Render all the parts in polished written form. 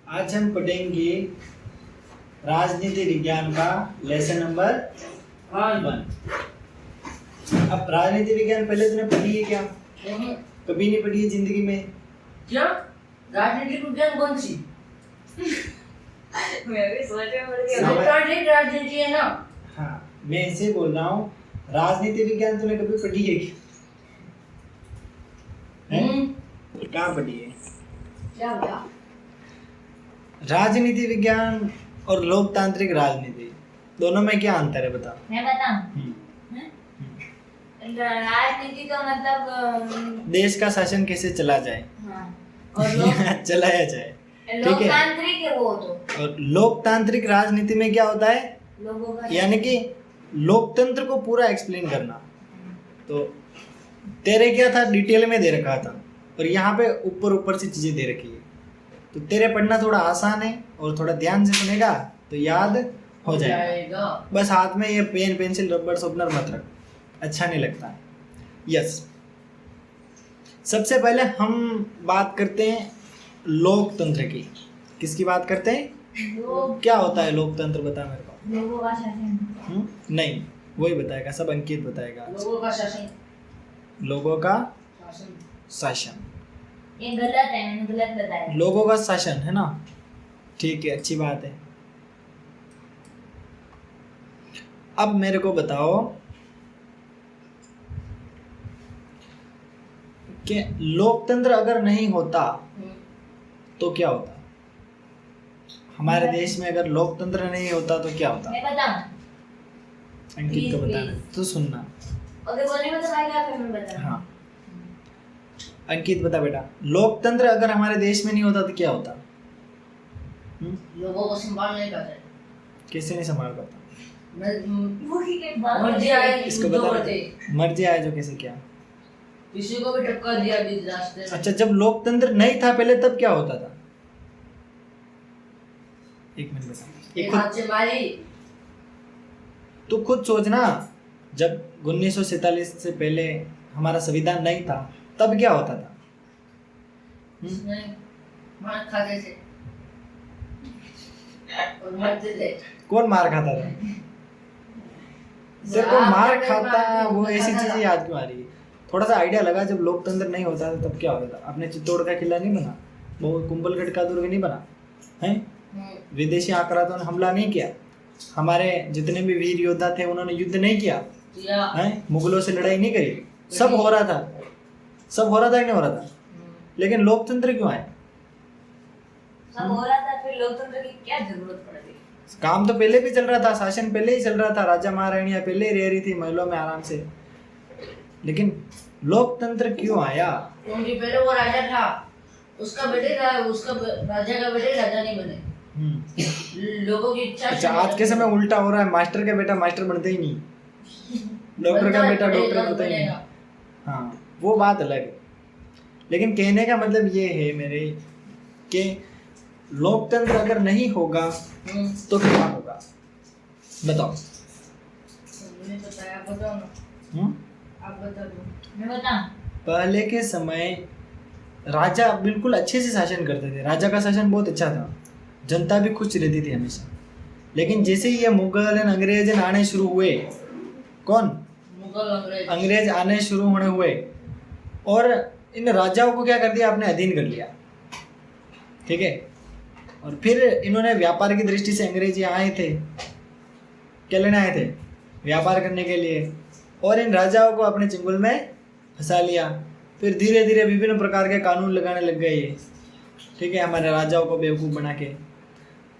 आज हम पढ़ेंगे राजनीति विज्ञान का लेसन नंबर 1। अब राजनीति विज्ञान पहले तूने पढ़ी है क्या? कभी नहीं पढ़ी है जिंदगी में? क्या राजनीति विज्ञान कौन सी? मैं भी सोच रही हूँ इलेक्ट्रॉनिक राजनीति है ना। हाँ, मैं ऐसे बोल रहा हूँ, राजनीति विज्ञान तूने कभी पढ़ी है क्या? कहाँ पढ़ी है? क्या हुआ? राजनीति विज्ञान और लोकतांत्रिक राजनीति दोनों में क्या अंतर है बता? मैं बताऊं? राजनीति का मतलब देश का शासन कैसे चला जाए, हाँ, और लोग चलाया जाए, ठीक है। लोकतांत्रिक है वो तो। और लोकतांत्रिक राजनीति में क्या होता है? लोगों का यानी कि लोकतंत्र को पूरा एक्सप्लेन करना। तो तेरे क्या था, डिटेल में दे रखा था, और यहाँ पे ऊपर ऊपर से चीजें दे रखी है। तो तेरे पढ़ना थोड़ा आसान है और थोड़ा ध्यान से सुनेगा तो याद हो जाएगा। बस हाथ में ये पेन पेंसिल रबड़ शॉर्पनर मत रख, अच्छा नहीं लगता। यस, सबसे पहले हम बात करते हैं लोकतंत्र की। किसकी बात करते हैं? क्या होता है लोकतंत्र, बता मेरे को। लोगों का शासन। नहीं, वही बताएगा, सब अंकित बताएगा। लोगों का शासन। लोगों का शासन, ये गलत है, मैंने गलत बताया। लोगों का शासन है ना, ठीक है, अच्छी बात है। अब मेरे को बताओ कि लोकतंत्र अगर नहीं होता तो क्या होता? हमारे देश में अगर लोकतंत्र नहीं होता तो क्या होता? मैं बताऊं? अंकित को बताना, तो सुनना। अगर बोलने में तो आएगा फिर मैं बताऊं। हाँ, अंकित बता बेटा, लोकतंत्र अगर हमारे देश में नहीं होता तो क्या होता? लोगों को संभाल नहीं पाते। कैसे नहीं संभाल पाता? वही के बाद मर्जी आए इसको दो बता, होते। मर्जी आए जो कैसे क्या? किसी को भी टक्कर दिया बीच रास्ते में। अच्छा, जब लोकतंत्र नहीं था पहले तब क्या होता था? एक मिनट बता, एक हाथ से मारी। तू खुद सोचना, जब 1947 से पहले हमारा संविधान नहीं था तब क्या होता था? नहीं, मार खाते थे और मरते थे। कौन मार खाता था? तेरे को मार खाता, वो ऐसी चीजें याद क्यों आ रही है? थोड़ा सा आइडिया लगा, जब लोकतंत्र नहीं होता था तब क्या होता था? आपने चित्तौड़ का किला नहीं बना, वो कुंभलगढ़ का दुर्ग नहीं बना है, विदेशी आक्रांतों ने हमला नहीं किया, हमारे जितने भी वीर योद्धा थे उन्होंने युद्ध नहीं किया है, मुगलों से लड़ाई नहीं करी, सब हो रहा था, सब हो रहा था कि नहीं हो रहा था? लेकिन लोकतंत्र क्यों आया? सब हो रहा था, फिर लोकतंत्र की क्या जरूरत पड़ गई? काम तो पहले भी चल रहा था, शासन पहले ही चल रहा था, राजा महारानियां पहले ही रह रही थी महलों में आराम से, लेकिन लोकतंत्र क्यों आया? क्योंकि पहले वो राजा था, उसका बेटे था, उसका राजा का बेटे राजा नहीं बने। लोगों की इच्छा। अच्छा, आज के समय उल्टा हो रहा है, मास्टर का बेटा मास्टर बनते ही नहीं, डॉक्टर का बेटा डॉक्टर बनता ही नहीं। हाँ, वो बात अलग है, लेकिन कहने का मतलब ये है मेरे कि लोकतंत्र अगर नहीं होगा तो क्या होगा, बताओ। मैंने बताया, आप बताओ ना। आप बता दो। मैं बताऊं? पहले के समय राजा बिल्कुल अच्छे से शासन करते थे, राजा का शासन बहुत अच्छा था, जनता भी खुश रहती थी हमेशा। लेकिन जैसे ही ये मुगल एंड अंग्रेज आने शुरू हुए, कौन? मुगल अंग्रेज आने शुरू होने हुए, और इन राजाओं को क्या कर दिया, आपने अधीन कर लिया, ठीक है। और फिर इन्होंने व्यापार की दृष्टि से, अंग्रेज यहाँ आए थे, क्या लेने आए थे? व्यापार करने के लिए, और इन राजाओं को अपने चंगुल में फंसा लिया। फिर धीरे धीरे विभिन्न प्रकार के कानून लगाने लग गए ये, ठीक है, हमारे राजाओं को बेवकूफ़ बना के।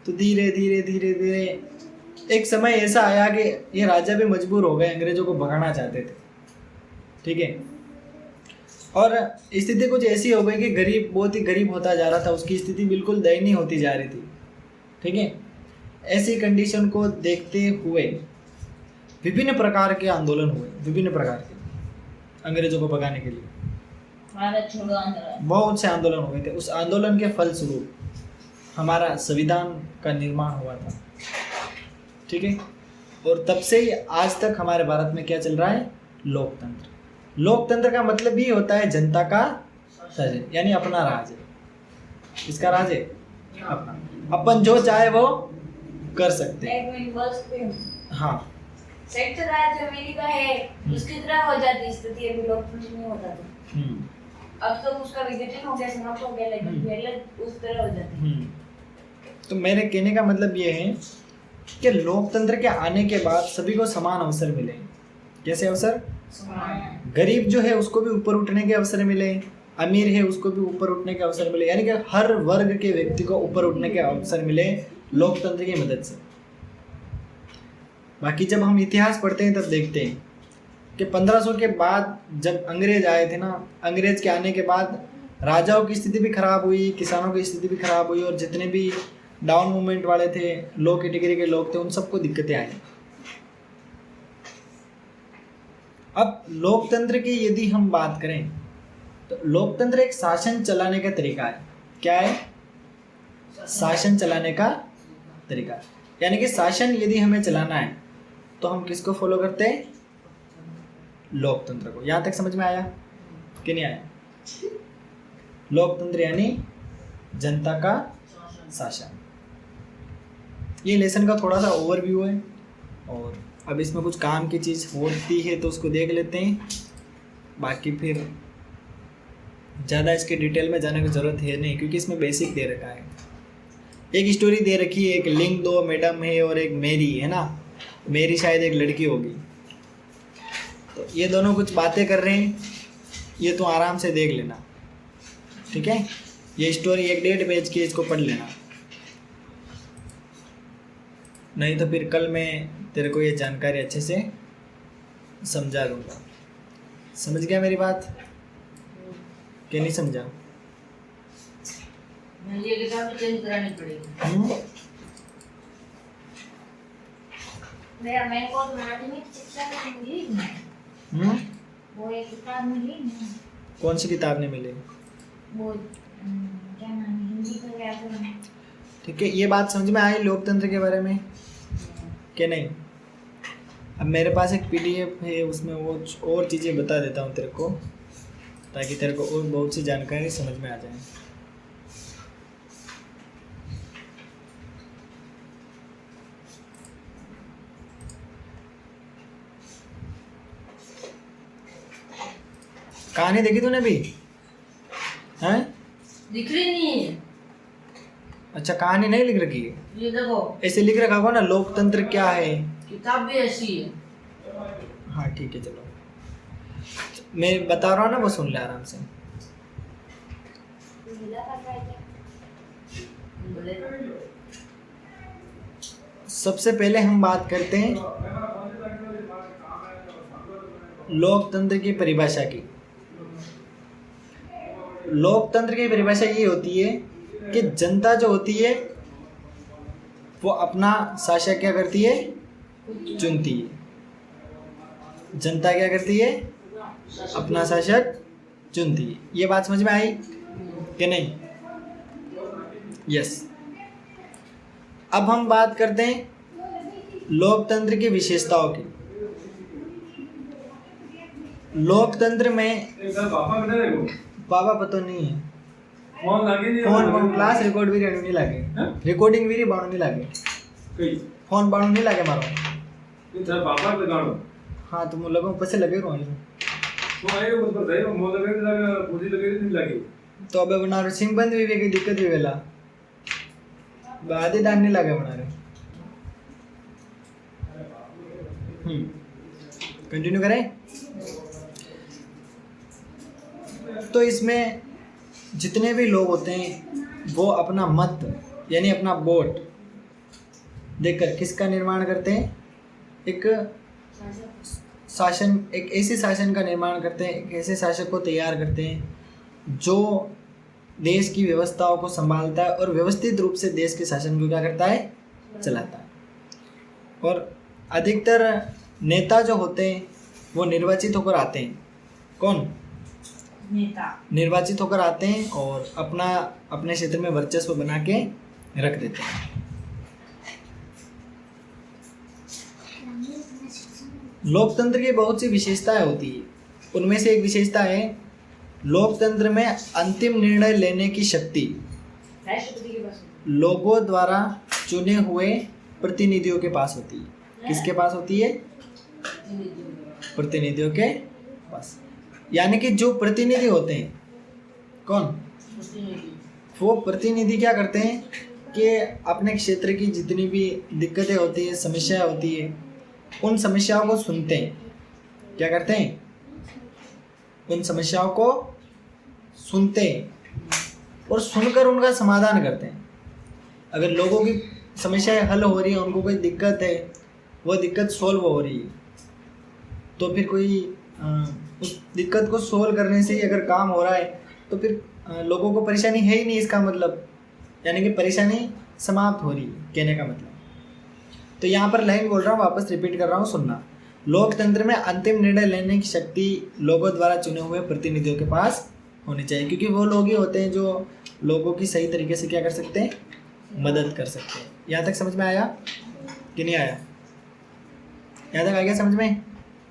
तो धीरे धीरे धीरे धीरे एक समय ऐसा आया कि ये राजा भी मजबूर हो गए, अंग्रेजों को भगाना चाहते थे, ठीक है। और स्थिति कुछ ऐसी हो गई कि गरीब बहुत ही गरीब होता जा रहा था, उसकी स्थिति बिल्कुल दयनीय होती जा रही थी, ठीक है। ऐसी कंडीशन को देखते हुए विभिन्न प्रकार के आंदोलन हुए, विभिन्न प्रकार के, अंग्रेजों को भगाने के लिए भारत छोड़ो आंदोलन, बहुत से आंदोलन हुए थे। उस आंदोलन के फलस्वरूप हमारा संविधान का निर्माण हुआ था, ठीक है। और तब से ही आज तक हमारे भारत में क्या चल रहा है? लोकतंत्र। लोकतंत्र का मतलब ही होता है जनता का शासन, यानी अपना राज है। किसका राज है? अपना, अपन जो चाहे वो कर सकते हैं। एक मिनट बोल सकते हो? हाँ संयुक्त राज्य अमेरिका है, उसकी तरह हो जाती स्थिति, अभी लोकतंत्र नहीं होता था। अब तो उसका विघटन हो गया, समाप्त हो गया, लेकिन पहले उस तरह हो जाती। तो मेरे कहने का मतलब ये है कि लोकतंत्र के आने के बाद सभी को समान अवसर मिले। कैसे अवसर? गरीब जो है उसको भी ऊपर उठने के अवसर मिले, अमीर है उसको भी ऊपर उठने के अवसर मिले, यानी कि हर वर्ग के व्यक्ति को ऊपर उठने के अवसर मिले लोकतंत्र की मदद से। बाकी जब हम इतिहास पढ़ते हैं तब देखते हैं कि 1500 के बाद जब अंग्रेज आए थे ना, अंग्रेज के आने के बाद राजाओं की स्थिति भी खराब हुई, किसानों की स्थिति भी खराब हुई, और जितने भी डाउन मूवमेंट वाले थे, लो कैटेगरी के लोग थे, उन सबको दिक्कतें आई। अब लोकतंत्र की यदि हम बात करें तो लोकतंत्र एक शासन चलाने का तरीका है। क्या है? शासन चलाने का तरीका। यानी कि शासन यदि हमें चलाना है तो हम किसको फॉलो करते हैं? लोकतंत्र को। यहाँ तक समझ में आया कि नहीं आया? लोकतंत्र यानी जनता का शासन। ये लेसन का थोड़ा सा ओवरव्यू है, और अब इसमें कुछ काम की चीज़ होती है तो उसको देख लेते हैं। बाकी फिर ज़्यादा इसके डिटेल में जाने की ज़रूरत है नहीं, क्योंकि इसमें बेसिक दे रखा है। एक स्टोरी दे रखी है, एक लिंग दो मैडम है और एक मेरी है ना, मेरी शायद एक लड़की होगी। तो ये दोनों कुछ बातें कर रहे हैं, ये तो आराम से देख लेना, ठीक है? ये स्टोरी 1-1.5 पेज की, इसको पढ़ लेना, नहीं तो फिर कल मैं तेरे को ये जानकारी अच्छे से समझा दूँगा। समझ गया मेरी बात कि नहीं समझा? ये किताब चेंज करानी पड़ेगी। मेरा मेरे को तो माध्यमिक शिक्षा में मिली नहीं। वो एक किताब मिली नहीं। कौन सी किताब ने मिली? वो क्या नाम है, हिंदी का व्याकरण। ठीक है, ये बात समझ में आई लोकतंत्र के बारे में कि नहीं? अब मेरे पास एक PDF है, उसमें वो और चीज़ें बता देता हूँ तेरे को, ताकि तेरे को और बहुत सी जानकारी समझ में आ जाए। कहानी देखी तूने भी? हैं? दिख रही नहीं है। अच्छा, कहानी नहीं लिख रखी है? ये देखो, ऐसे लिख रखा होगा ना, लोकतंत्र क्या है। किताब भी ऐसी है। हाँ ठीक है, चलो मैं बता रहा हूँ ना, वो सुन ले आराम से। सबसे पहले हम बात करते हैं लोकतंत्र की परिभाषा की। लोकतंत्र की परिभाषा ये होती है कि जनता जो होती है वो अपना शासक क्या करती है? चुनती है। जनता क्या करती है? अपना शासक चुनती है। ये बात समझ में आई कि नहीं? यस। अब हम बात करते हैं लोकतंत्र की विशेषताओं की। लोकतंत्र में बाबा पता नहीं है, फोन क्लास रिकॉर्ड भी रहने नहीं लागे, रिकॉर्डिंग भी बाणु नहीं लागे, फोन बाणु नहीं लागे मारो। हाँ तो मुझे लगा पैसे लगे रोने तो अबे बना रहे सिंह बंद भी की दिक्कत भी वेला आधे दान नहीं लगे बना रहे। कंटिन्यू करें तो इसमें जितने भी लोग होते हैं वो अपना मत यानी अपना वोट देकर किसका निर्माण करते हैं? एक शासन, एक ऐसे शासन का निर्माण करते हैं, एक ऐसे शासक को तैयार करते हैं जो देश की व्यवस्थाओं को संभालता है और व्यवस्थित रूप से देश के शासन को क्या करता है? चलाता है। और अधिकतर नेता जो होते हैं वो निर्वाचित होकर आते हैं। कौन? नेता निर्वाचित होकर आते हैं और अपने क्षेत्र में वर्चस्व बना के रख देते हैं। लोकतंत्र की बहुत सी विशेषताएं होती है, उनमें से एक विशेषता है लोकतंत्र में अंतिम निर्णय लेने की शक्ति राष्ट्रपति के पास होती लोगों द्वारा चुने हुए प्रतिनिधियों के पास होती है। किसके पास होती है? प्रतिनिधियों के पास। यानी कि जो प्रतिनिधि होते हैं, कौन? वो प्रतिनिधि क्या करते हैं कि अपने क्षेत्र की जितनी भी दिक्कतें होती है, समस्याएं होती है, उन समस्याओं को सुनते हैं। क्या करते हैं? उन समस्याओं को सुनते हैं और सुनकर उनका समाधान करते हैं। अगर लोगों की समस्याएं हल हो रही है, उनको कोई दिक्कत है, वो दिक्कत सोल्व हो रही है, तो फिर कोई उस दिक्कत को सोल्व करने से ही अगर काम हो रहा है तो फिर लोगों को परेशानी है ही नहीं, इसका मतलब यानी कि परेशानी समाप्त हो रही है, कहने का मतलब। तो यहाँ पर लाइन बोल रहा हूँ, वापस रिपीट कर रहा हूँ, सुनना। लोकतंत्र में अंतिम निर्णय लेने की शक्ति लोगों द्वारा चुने हुए प्रतिनिधियों के पास होनी चाहिए, क्योंकि वो लोग ही होते हैं जो लोगों की सही तरीके से क्या कर सकते हैं? मदद कर सकते हैं। यहाँ तक समझ में आया कि नहीं आया? यहाँ तक आ गया समझ में?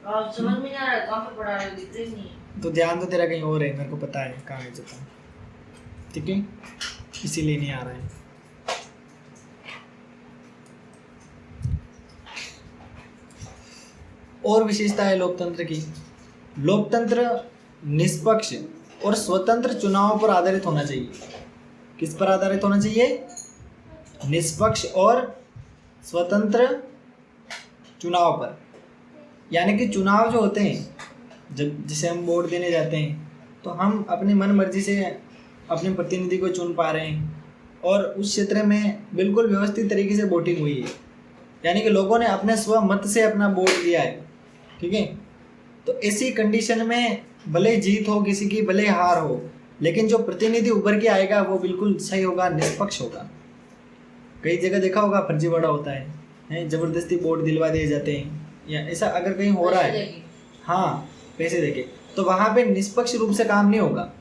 समझ में नहीं आ रहा, कहाँ पे पढ़ा रहे हो, दिख रही नहीं है। तो ध्यान तो तेरा कहीं और है, मेरे को पता है कहाँ है जाता, ठीक है, इसीलिए नहीं आ रहा है। और विशेषता है लोकतंत्र की। लोकतंत्र निष्पक्ष और स्वतंत्र चुनावों पर आधारित होना चाहिए। किस पर आधारित होना चाहिए? निष्पक्ष और स्वतंत्र चुनाव पर। यानी कि चुनाव जो होते हैं, जब जिसे हम वोट देने जाते हैं, तो हम अपनी मन मर्जी से अपने प्रतिनिधि को चुन पा रहे हैं और उस क्षेत्र में बिल्कुल व्यवस्थित तरीके से वोटिंग हुई है, यानी कि लोगों ने अपने स्वमत से अपना वोट दिया है, ठीक है। तो ऐसी कंडीशन में भले जीत हो किसी की, भले हार हो, लेकिन जो प्रतिनिधि उभर के आएगा वो बिल्कुल सही होगा, निष्पक्ष होगा। कई जगह देखा होगा फर्जीवाड़ा होता है, ज़बरदस्ती वोट दिलवा दिए जाते हैं, या ऐसा अगर कहीं हो रहा है, हाँ पैसे देके, तो वहाँ पे निष्पक्ष रूप से काम नहीं होगा।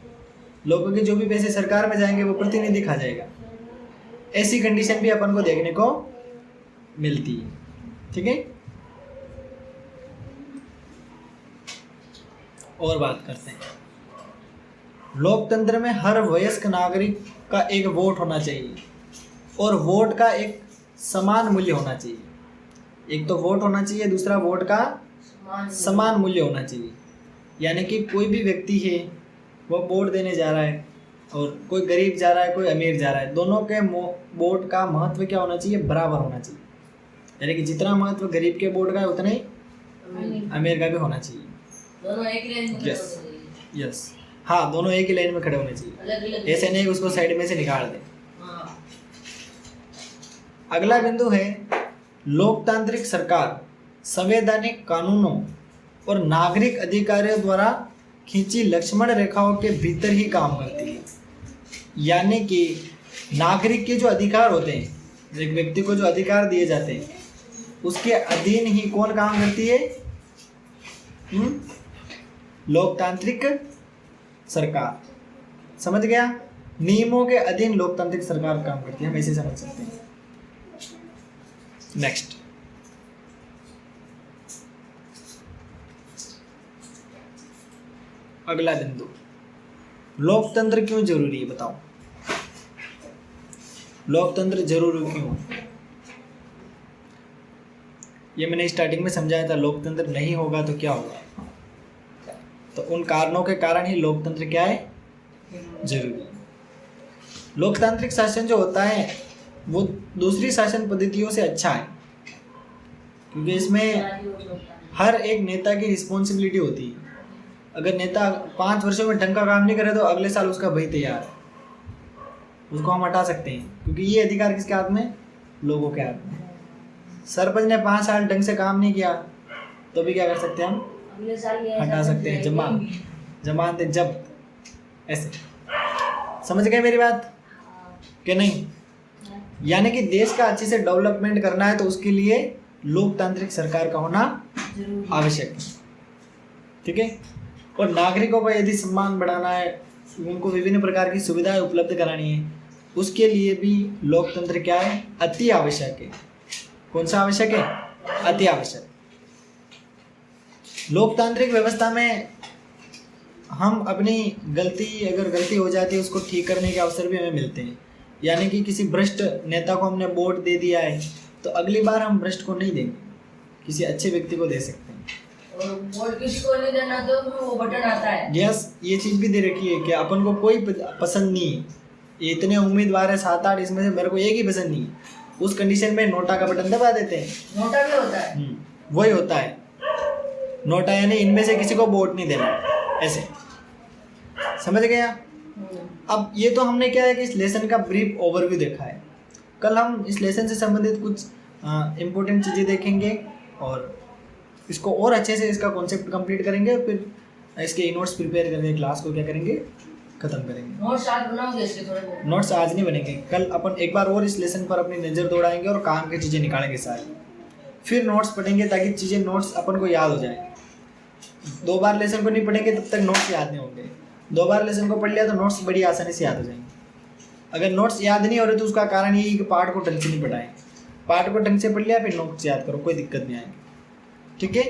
लोगों के जो भी पैसे सरकार में जाएंगे वो प्रतिनिधि खा जाएगा। ऐसी कंडीशन भी अपन को देखने को मिलती है, ठीक है। और बात करते हैं। लोकतंत्र में हर वयस्क नागरिक का एक वोट होना चाहिए और वोट का एक समान मूल्य होना चाहिए। एक तो वोट होना चाहिए, दूसरा वोट का समान मूल्य होना चाहिए। यानी कि कोई भी व्यक्ति है वो वोट देने जा रहा है और कोई गरीब जा रहा है, कोई अमीर जा रहा है, दोनों के वोट का महत्व क्या होना चाहिए? बराबर होना चाहिए। यानी कि जितना महत्व गरीब के वोट का है उतना ही अमीर का भी होना चाहिए। दोनों एक ही लाइन में खड़े होने यस चाहिए। यस, हाँ दोनों एक ही लाइन में खड़े होने चाहिए, अलग-अलग ऐसे नहीं उसको साइड में से निकाल दे। हाँ। अगला बिंदु है लोकतांत्रिक सरकार संवैधानिक कानूनों और नागरिक अधिकारियों द्वारा खींची लक्ष्मण रेखाओं के भीतर ही काम करती है। यानी कि नागरिक के जो अधिकार होते हैं, एक व्यक्ति को जो अधिकार दिए जाते हैं, उसके अधीन ही कौन काम करती है? लोकतांत्रिक सरकार। समझ गया? नियमों के अधीन लोकतांत्रिक सरकार काम करती है, हम ऐसे समझ सकते हैं। नेक्स्ट, अगला बिंदु, लोकतंत्र क्यों जरूरी है? बताओ, लोकतंत्र जरूरी क्यों है? ये मैंने स्टार्टिंग में समझाया था, लोकतंत्र नहीं होगा तो क्या होगा। तो उन कारणों के कारण ही लोकतंत्र क्या है? जरूरी। लोकतांत्रिक शासन जो होता है वो दूसरी शासन पद्धतियों से अच्छा है, क्योंकि इसमें हर एक नेता की रिस्पॉन्सिबिलिटी होती है। अगर नेता 5 वर्षों में ढंग का काम नहीं करे तो अगले साल उसका भाई तैयार है, उसको हम हटा सकते हैं, क्योंकि ये अधिकार किसके हाथ में? लोगों के हाथ में। सरपंच ने 5 साल ढंग से काम नहीं किया तो भी क्या कर सकते हैं? हम अगले साल हटा सकते हैं, जमानत जब्त, ऐसे। समझ गए मेरी बात कि नहीं? यानी कि देश का अच्छे से डेवलपमेंट करना है तो उसके लिए लोकतांत्रिक सरकार का होना आवश्यक है, ठीक है। और नागरिकों का यदि सम्मान बढ़ाना है, उनको विभिन्न प्रकार की सुविधाएं उपलब्ध करानी है, उसके लिए भी लोकतंत्र क्या है? अति आवश्यक है। कौन सा आवश्यक है? अति आवश्यक। लोकतांत्रिक व्यवस्था में हम अपनी गलती, अगर गलती हो जाती है उसको ठीक करने के अवसर भी हमें मिलते हैं। यानी कि किसी भ्रष्ट नेता को हमने वोट दे दिया है तो अगली बार हम भ्रष्ट को नहीं देंगे, किसी अच्छे व्यक्ति को दे सकते हैं। और वोट किसी को नहीं देना तो वो बटन आता है। यस, ये चीज़ भी दे रखी है कि अपन को कोई पसंद नहीं है, ये इतने उम्मीदवार है 7-8, इसमें से मेरे को एक ही पसंद नहीं है, उस कंडीशन में नोटा का बटन दबा देते हैं। नोटा भी होता है। वही होता है नोटा, यानी इनमें से किसी को वोट नहीं देना, ऐसे समझ गए आप? अब ये तो हमने क्या है कि इस लेसन का ब्रीफ ओवरव्यू देखा है। कल हम इस लेसन से संबंधित कुछ इम्पोर्टेंट चीज़ें देखेंगे और इसको और अच्छे से इसका कॉन्सेप्ट कंप्लीट करेंगे और फिर इसके नोट्स प्रिपेयर करके क्लास को क्या करेंगे, ख़त्म करेंगे। नोट्स आज बनाओगे इसके थोड़े बहुत? नोट्स आज नहीं बनेंगे, कल अपन एक बार और इस लेसन पर अपनी नज़र दौड़ाएंगे और काम की चीज़ें निकालेंगे सारी, फिर नोट्स पढ़ेंगे ताकि चीज़ें नोट्स अपन को याद हो जाए। 2 बार लेसन को नहीं पढ़ेंगे तब तक नोट्स याद नहीं होंगे, 2 बार लेसन को पढ़ लिया तो नोट्स बड़ी आसानी से याद हो जाएंगे। अगर नोट्स याद नहीं हो रहे तो उसका कारण यही कि पार्ट को ढंग से नहीं पढ़ाएं, पार्ट को ढंग से पढ़ लिया फिर नोट्स याद करो, कोई दिक्कत नहीं आएगी। ठीक है।